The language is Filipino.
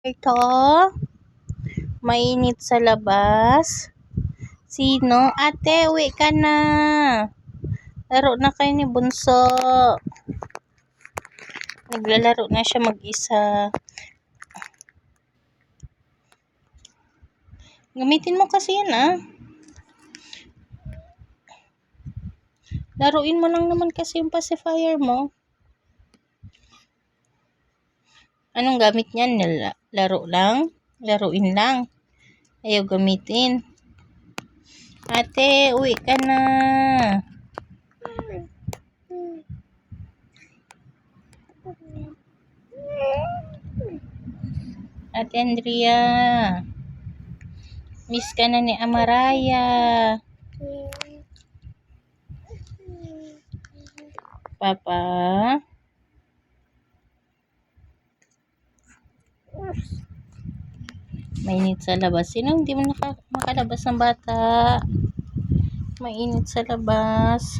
Ito, mainit sa labas. Sino? Ate, uwi ka na. Laro na kayo ni Bunso. Naglalaro na siya mag-isa. Gamitin mo kasi yan, ah. Laruin mo lang naman kasi yung pacifier mo. Anong gamit niyan? Laro lang? Laruin lang. Ayaw gamitin. Ate, uwi ka na. Ate Andrea. Miss ka na ni Amaraya. Papa. Mainit sa labas. Sino hindi mo makalabas ng bata? Mainit sa labas.